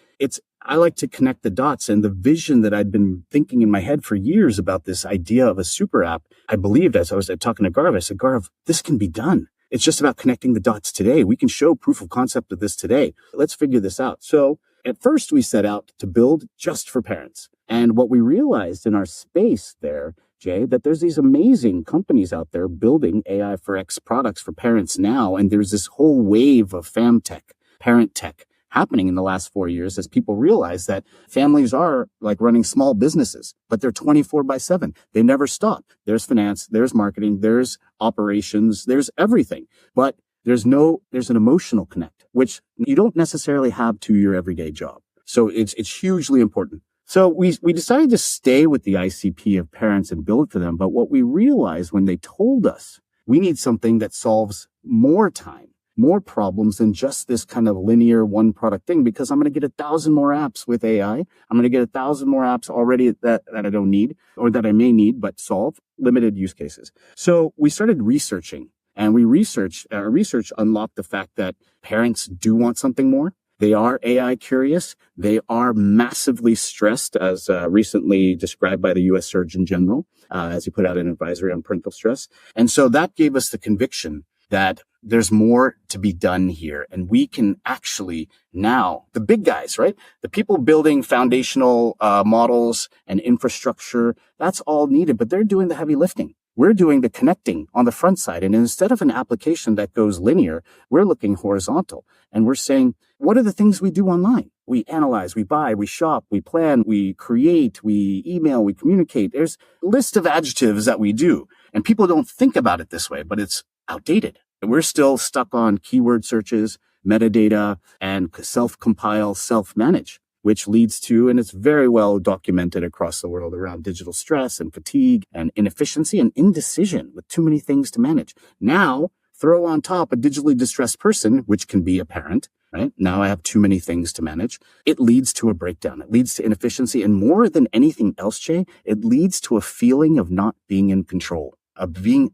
I like to connect the dots, and the vision that I'd been thinking in my head for years about this idea of a super app, I believed, as I was talking to Gaurav, I said, Gaurav, this can be done. It's just about connecting the dots today. We can show proof of concept of this today. Let's figure this out. So at first we set out to build just for parents. And what we realized in our space there, Jay, that there's these amazing companies out there building AI for X products for parents now. And there's this whole wave of famtech, parent tech, happening in the last 4 years as people realize that families are like running small businesses, but they're 24/7. They never stop. There's finance, there's marketing, there's operations, there's everything. But there's an emotional connect, which you don't necessarily have to your everyday job. So it's hugely important. So we decided to stay with the ICP of parents and build for them. But what we realized when they told us we need something that solves more time, more problems than just this kind of linear one product thing, because I'm going to get 1,000 more apps with AI. I'm going to get 1,000 more apps already that I don't need, or that I may need, but solve limited use cases. So we started researching, and our research unlocked the fact that parents do want something more. They are AI curious. They are massively stressed, as recently described by the U.S. Surgeon General, as he put out an advisory on parental stress. And so that gave us the conviction that there's more to be done here. And we can actually now, the big guys, right? The people building foundational models and infrastructure, that's all needed, but they're doing the heavy lifting. We're doing the connecting on the front side. And instead of an application that goes linear, we're looking horizontal. And we're saying, what are the things we do online? We analyze, we buy, we shop, we plan, we create, we email, we communicate. There's a list of adjectives that we do. And people don't think about it this way, but it's outdated. We're still stuck on keyword searches, metadata, and self-compile, self-manage, which leads to, and it's very well documented across the world around digital stress and fatigue and inefficiency and indecision with too many things to manage. Now, throw on top a digitally distressed person, which can be a parent, right? Now I have too many things to manage. It leads to a breakdown. It leads to inefficiency. And more than anything else, Jay, it leads to a feeling of not being in control, of being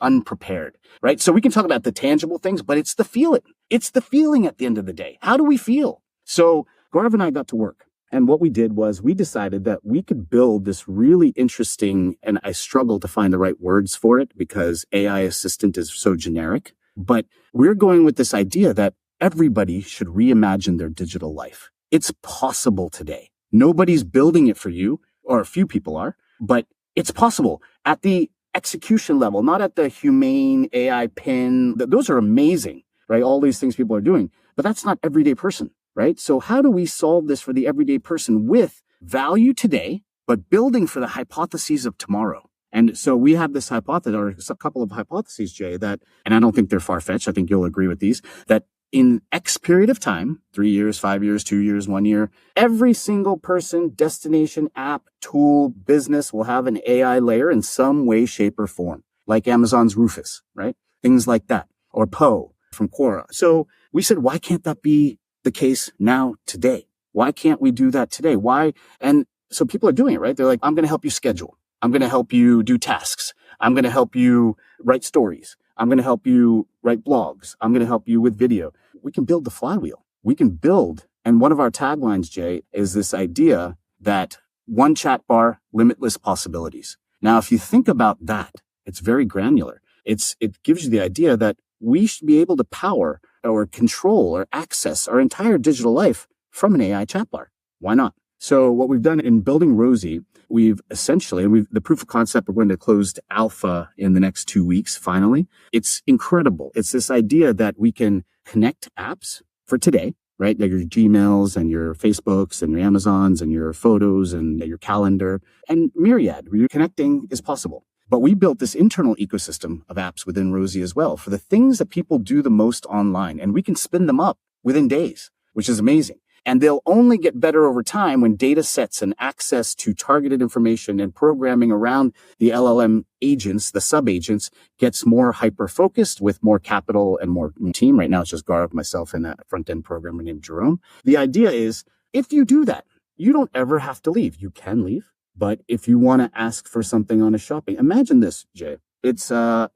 unprepared, right? So we can talk about the tangible things, but it's the feeling. It's the feeling at the end of the day. How do we feel? So Gaurav and I got to work. And what we did was we decided that we could build this really interesting, and I struggle to find the right words for it because AI assistant is so generic, but we're going with this idea that everybody should reimagine their digital life. It's possible today. Nobody's building it for you, or a few people are, but it's possible at the execution level, not at the humane AI pin. Those are amazing, right? All these things people are doing, but that's not everyday person, right? So how do we solve this for the everyday person with value today, but building for the hypotheses of tomorrow? And so we have this hypothesis, or a couple of hypotheses, Jay, that, and I don't think they're far-fetched, I think you'll agree with these, that in X period of time, 3 years, 5 years, 2 years, 1 year, every single person, destination, app, tool, business will have an AI layer in some way, shape, or form, like Amazon's Rufus, right? Things like that, or Poe from Quora. So we said, why can't that be the case now, today? Why can't we do that today? Why? And so people are doing it, right? They're like, I'm going to help you schedule. I'm going to help you do tasks. I'm going to help you write stories. I'm going to help you write blogs. I'm going to help you with video. We can build the flywheel. We can build. And one of our taglines, Jay, is this idea that one chat bar, limitless possibilities. Now, if you think about that, it's very granular. It gives you the idea that we should be able to power or control or access our entire digital life from an AI chat bar. Why not? So what we've done in building Rosie, we've essentially, the proof of concept, we're going to close to alpha in the next 2 weeks, finally. It's incredible. It's this idea that we can connect apps for today, right? Like your Gmails and your Facebooks and your Amazons and your photos and your calendar and myriad. Connecting is possible. But we built this internal ecosystem of apps within Rosie as well for the things that people do the most online. And we can spin them up within days, which is amazing. And they'll only get better over time when data sets and access to targeted information and programming around the LLM agents, the sub-agents, gets more hyper-focused with more capital and more team. Right now, it's just Gaurav, myself, and a front-end programmer named Jerome. The idea is, if you do that, you don't ever have to leave. You can leave. But if you want to ask for something on a shopping, imagine this, Jay. It's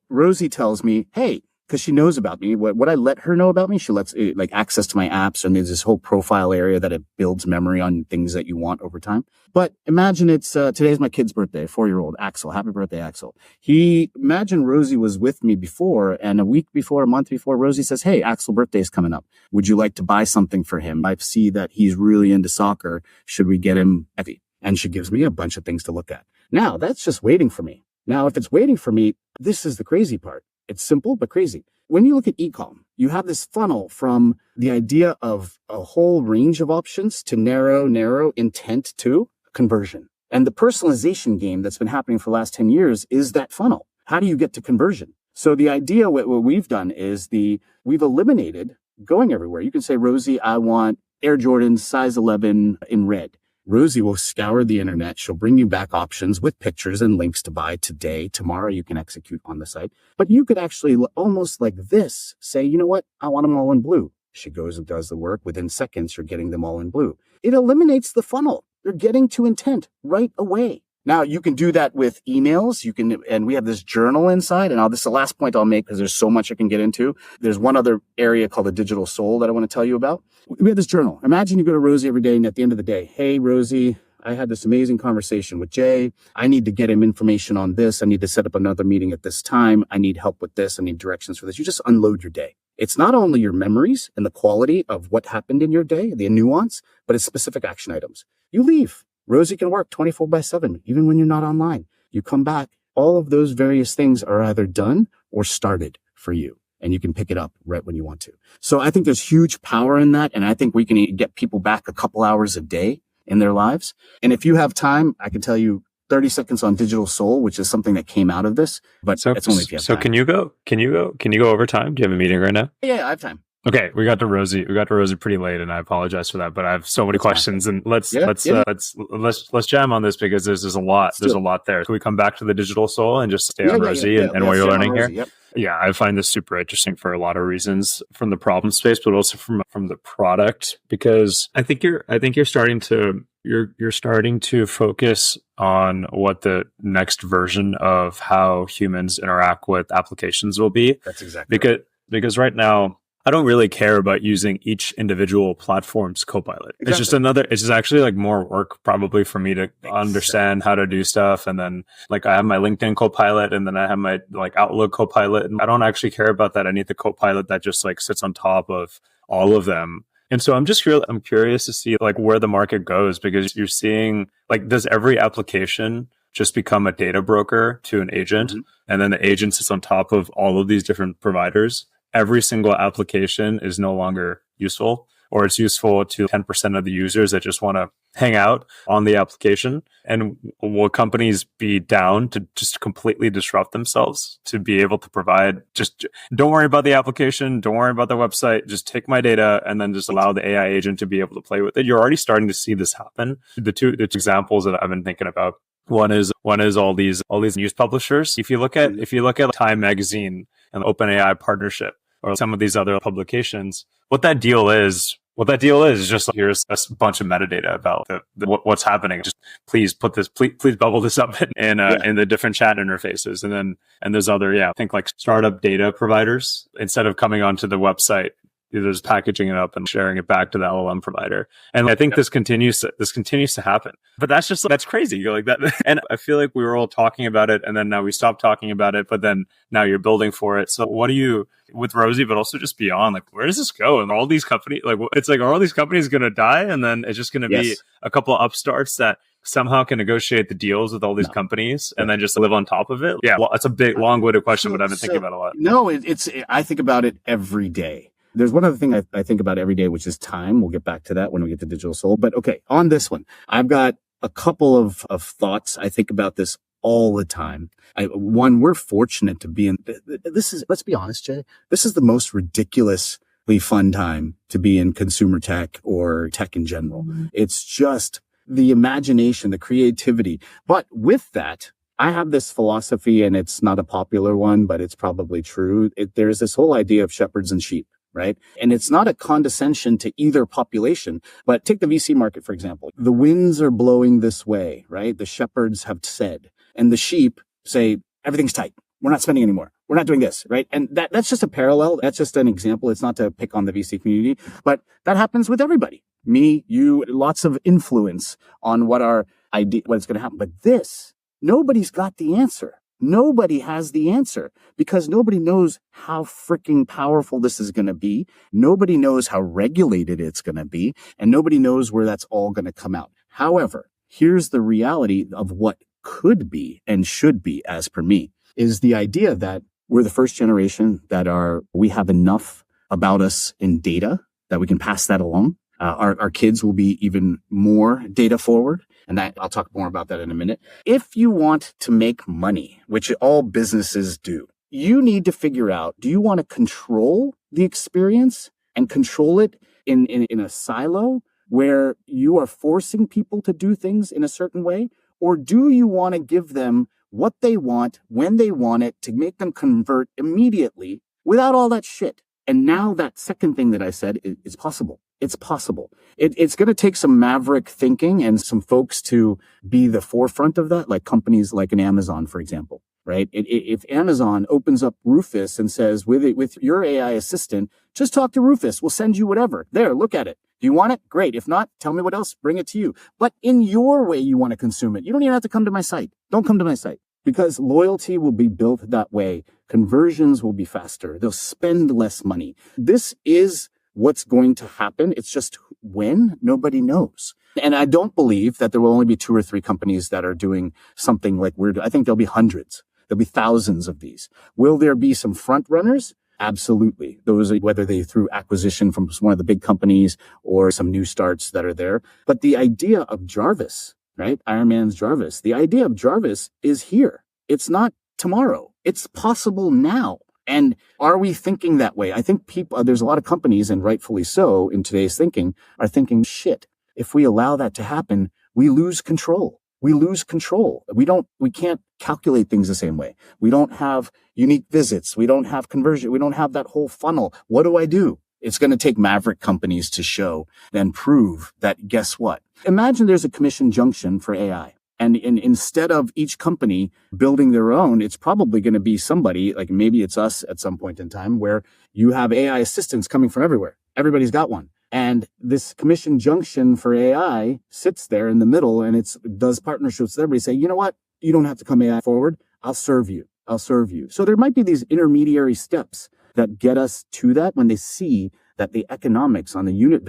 Rosie tells me, hey, because she knows about me. What I let her know about me, she lets like access to my apps, and there's this whole profile area that it builds memory on things that you want over time. But imagine it's today's my kid's birthday, 4-year-old Axel. Happy birthday, Axel. Imagine Rosie was with me before, and a month before, Rosie says, hey, Axel's birthday is coming up. Would you like to buy something for him? I see that he's really into soccer. Should we get him Effie? And she gives me a bunch of things to look at. Now that's just waiting for me. Now, if it's waiting for me, this is the crazy part. It's simple, but crazy. When you look at e-com, you have this funnel from the idea of a whole range of options to narrow intent to conversion. And the personalization game that's been happening for the last 10 years is that funnel. How do you get to conversion? So the idea, what we've done is we've eliminated going everywhere. You can say, Rosie, I want Air Jordans size 11 in red. Rosie will scour the internet. She'll bring you back options with pictures and links to buy today. Tomorrow you can execute on the site. But you could actually almost like this say, you know what? I want them all in blue. She goes and does the work. Within seconds, you're getting them all in blue. It eliminates the funnel. You're getting to intent right away. Now you can do that with emails. And we have this journal inside. And this is the last point I'll make because there's so much I can get into. There's one other area called the digital soul that I want to tell you about. We have this journal. Imagine you go to Rosie every day, and at the end of the day, hey, Rosie, I had this amazing conversation with Jay. I need to get him information on this. I need to set up another meeting at this time. I need help with this. I need directions for this. You just unload your day. It's not only your memories and the quality of what happened in your day, the nuance, but it's specific action items. You leave. Rosie can work 24/7, even when you're not online. You come back. All of those various things are either done or started for you, and you can pick it up right when you want to. So I think there's huge power in that, and I think we can get people back a couple hours a day in their lives. And if you have time, I can tell you 30 seconds on digital soul, which is something that came out of this, but it's only if you have time. So can you go over time? Do you have a meeting right now? Yeah, I have time. Okay, we got to Rosie pretty late, and I apologize for that. But I have so many questions, and let's jam on this because there's a lot there. Can we come back to the digital soul and just stay on Rosie and what you're learning here? Yep. Yeah, I find this super interesting for a lot of reasons, from the problem space, but also from the product, because I think you're starting to focus on what the next version of how humans interact with applications will be. That's exactly because right now, I don't really care about using each individual platform's copilot. Exactly. It's just actually like more work probably for me to understand how to do stuff. And then like I have my LinkedIn copilot, and then I have my like Outlook copilot. And I don't actually care about that. I need the copilot that just like sits on top of all of them. And so I'm curious to see like where the market goes, because you're seeing like, does every application just become a data broker to an agent? Mm-hmm. And then the agent sits on top of all of these different providers? Every single application is no longer useful, or it's useful to 10% of the users that just want to hang out on the application. And will companies be down to just completely disrupt themselves to be able to provide, just don't worry about the application, don't worry about the website, just take my data and then just allow the AI agent to be able to play with it? You're already starting to see this happen. The two examples that I've been thinking about, one is all these news publishers. If you look at Time Magazine and the OpenAI partnership, or some of these other publications, what that deal is just like, here's a bunch of metadata about what's happening. Just please bubble this up in the different chat interfaces. And there's other, I think like startup data providers, instead of coming onto the website, they're just packaging it up and sharing it back to the LLM provider. And I think this continues to happen. But that's crazy. You're like that. And I feel like we were all talking about it, and then now we stopped talking about it, but then now you're building for it. So what do you, with Rosie, but also just beyond, like, where does this go? And all these companies, like, it's like, are all these companies going to die? And then it's just going to be a couple of upstarts that somehow can negotiate the deals with all these companies and then just live on top of it? Yeah. Well, it's a big, long-winded question, but I've been thinking about it a lot. No, I think about it every day. There's one other thing I think about every day, which is time. We'll get back to that when we get to digital soul. But okay, on this one, I've got a couple of thoughts. I think about this all the time. One, we're fortunate to be in let's be honest, Jay, this is the most ridiculously fun time to be in consumer tech or tech in general. Mm-hmm. It's just the imagination, the creativity. But with that, I have this philosophy, and it's not a popular one, but it's probably true. There's this whole idea of shepherds and sheep. Right? And it's not a condescension to either population, but take the VC market, for example. The winds are blowing this way, right? The shepherds have said, and the sheep say, everything's tight. We're not spending anymore. We're not doing this, right? And that's just a parallel. That's just an example. It's not to pick on the VC community, but that happens with everybody. Me, you, lots of influence on what what's going to happen. But nobody's got the answer. Nobody has the answer, because nobody knows how freaking powerful this is going to be. Nobody knows how regulated it's going to be, and nobody knows where that's all going to come out. However, here's the reality of what could be and should be, as per me, is the idea that we're the first generation we have enough about us in data that we can pass that along. Our kids will be even more data forward. And I'll talk more about that in a minute. If you want to make money, which all businesses do, you need to figure out, do you want to control the experience and control it in a silo where you are forcing people to do things in a certain way? Or do you want to give them what they want, when they want it, to make them convert immediately without all that shit? And now that second thing that I said is possible. It's possible. It's going to take some maverick thinking and some folks to be the forefront of that, like companies like an Amazon, for example, right? If Amazon opens up Rufus and says, with your AI assistant, just talk to Rufus. We'll send you whatever. There, look at it. Do you want it? Great. If not, tell me what else. Bring it to you. But in your way you want to consume it. You don't even have to come to my site. Don't come to my site. Because loyalty will be built that way. Conversions will be faster. They'll spend less money. This is what's going to happen. It's just when, nobody knows. And I don't believe that there will only be 2 or 3 companies that are doing something like we're doing. I think there'll be hundreds. There'll be thousands of these. Will there be some front runners? Absolutely. Those, whether they through acquisition from one of the big companies or some new starts that are there. But the idea of Jarvis right? Iron Man's Jarvis. The idea of Jarvis is here. It's not tomorrow. It's possible now. And are we thinking that way? I think there's a lot of companies, and rightfully so in today's thinking, are thinking, shit, if we allow that to happen, we lose control. We lose control. We can't calculate things the same way. We don't have unique visits. We don't have conversion. We don't have that whole funnel. What do I do? It's going to take maverick companies to show and prove that, guess what? Imagine there's a commission junction for AI. And instead of each company building their own, it's probably going to be somebody, like maybe it's us at some point in time, where you have AI assistants coming from everywhere. Everybody's got one. And this commission junction for AI sits there in the middle, and it does partnerships with everybody. Say, you know what? You don't have to come AI forward. I'll serve you. I'll serve you. So there might be these intermediary steps that get us to that when they see that the economics on the unit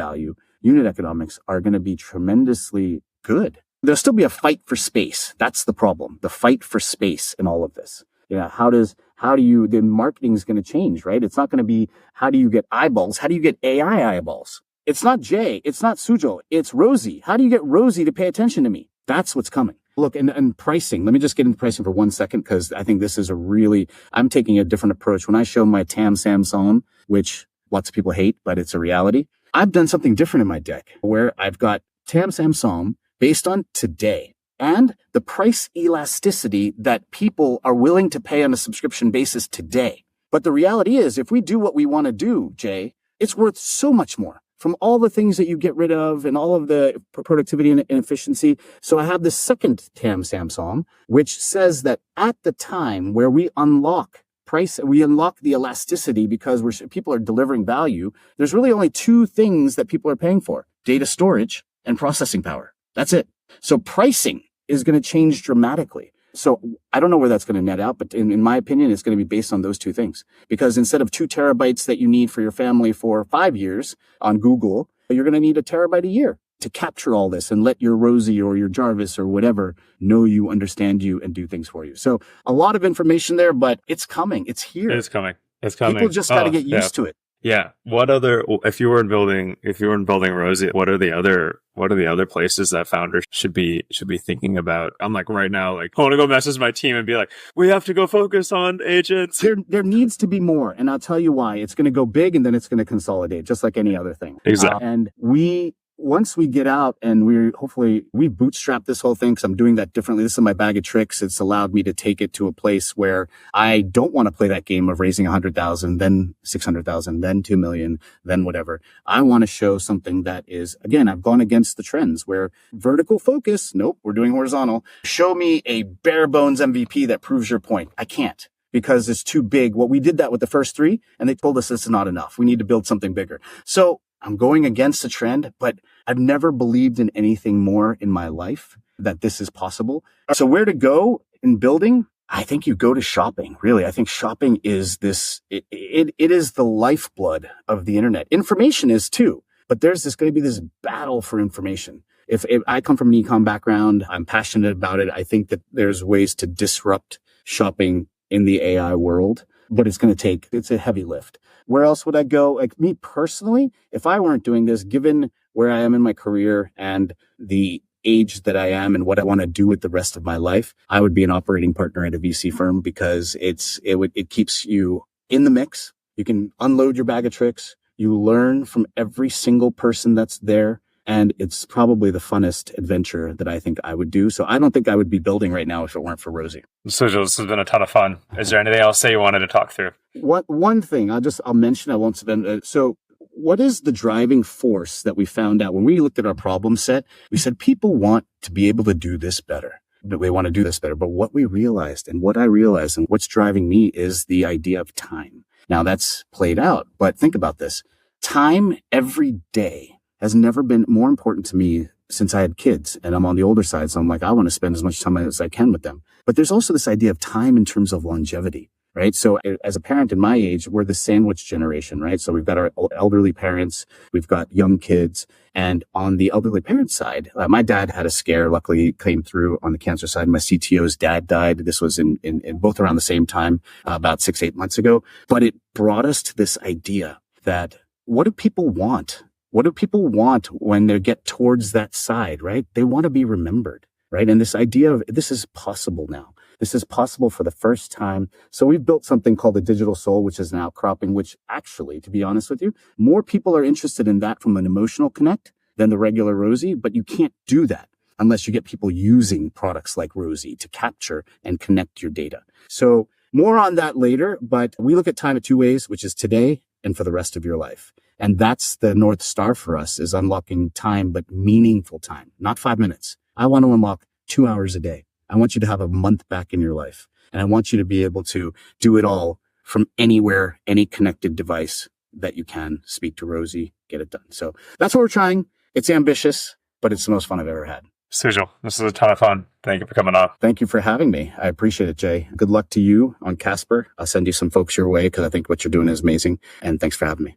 economics are going to be tremendously good. There'll still be a fight for space. That's the problem. The fight for space in all of this. Yeah. The marketing is going to change, right? It's not going to be, how do you get eyeballs? How do you get AI eyeballs? It's not Jay. It's not Sujo. It's Rosie. How do you get Rosie to pay attention to me? That's what's coming. Look, and pricing. Let me just get into pricing for 1 second, because I think this is I'm taking a different approach. When I show my TAM SAM SOM, which lots of people hate, but it's a reality, I've done something different in my deck where I've got TAM SAM SOM based on today and the price elasticity that people are willing to pay on a subscription basis today. But the reality is, if we do what we want to do, Jay, it's worth so much more from all the things that you get rid of and all of the productivity and efficiency. So I have the second TAM SAM SOM, which says that at the time where we unlock the elasticity because people are delivering value, there's really only two things that people are paying for: data storage and processing power. That's it. So pricing is going to change dramatically. So I don't know where that's going to net out, but in my opinion, it's going to be based on those two things. Because instead of 2 terabytes that you need for your family for 5 years on Google, you're going to need 1 terabyte a year to capture all this and let your Rosie or your Jarvis or whatever know you, understand you, and do things for you. So a lot of information there, but it's coming. It's here. It's coming. People just got to get used to it. Yeah. If you were building Rosie, what are the other places that founders should be thinking about? I'm like, right now, like, I want to go message my team and be like, we have to go focus on agents. There needs to be more. And I'll tell you why. It's going to go big and then it's going to consolidate, just like any other thing. Exactly. Once we get out and we bootstrap this whole thing, because I'm doing that differently. This is my bag of tricks. It's allowed me to take it to a place where I don't want to play that game of raising 100,000, then 600,000, then 2 million, then whatever. I want to show something that is, again, I've gone against the trends where vertical focus. Nope, we're doing horizontal. Show me a bare bones MVP that proves your point. I can't, because it's too big. We did that with the first 3 and they told us it's not enough. We need to build something bigger. So I'm going against the trend, but I've never believed in anything more in my life that this is possible. So where to go in building? I think you go to shopping. Really, I think shopping is it is the lifeblood of the internet. Information is too, but there's going to be this battle for information. If I come from an e-com background, I'm passionate about it. I think that there's ways to disrupt shopping in the AI world, but it's a heavy lift. Where else would I go? Like me personally, if I weren't doing this, given where I am in my career and the age that I am and what I want to do with the rest of my life, I would be an operating partner at a VC firm, because it keeps you in the mix. You can unload your bag of tricks. You learn from every single person that's there. And it's probably the funnest adventure that I think I would do. So I don't think I would be building right now if it weren't for Rosie. Sujal, this has been a ton of fun. Is there anything else that you wanted to talk through? One thing I'll mention, I won't spend. So what is the driving force that we found out when we looked at our problem set? We said people want to be able to do this better. They want to do this better. But what I realized and what's driving me is the idea of time. Now that's played out, but think about this. Time every day has never been more important to me since I had kids, and I'm on the older side. So I'm like, I want to spend as much time as I can with them. But there's also this idea of time in terms of longevity, right? So as a parent in my age, we're the sandwich generation, right? So we've got our elderly parents, we've got young kids. And on the elderly parent side, my dad had a scare, luckily came through on the cancer side. My CTO's dad died. This was in both around the same time, about 6-8 months ago. But it brought us to this idea that what do people want? What do people want when they get towards that side, right? They want to be remembered. right? And this idea of this is possible now. This is possible for the first time. So we've built something called the digital soul, which is an outcropping, which actually, to be honest with you, more people are interested in that from an emotional connect than the regular Rosie, but you can't do that unless you get people using products like Rosie to capture and connect your data. So more on that later, but we look at time in two ways, which is today and for the rest of your life. And that's the North Star for us, is unlocking time, but meaningful time, not 5 minutes. I want to unlock 2 hours a day. I want you to have a month back in your life. And I want you to be able to do it all from anywhere, any connected device that you can. Speak to Rosie, get it done. So that's what we're trying. It's ambitious, but it's the most fun I've ever had. Sujal, this is a ton of fun. Thank you for coming on. Thank you for having me. I appreciate it, Jay. Good luck to you on Casper. I'll send you some folks your way because I think what you're doing is amazing. And thanks for having me.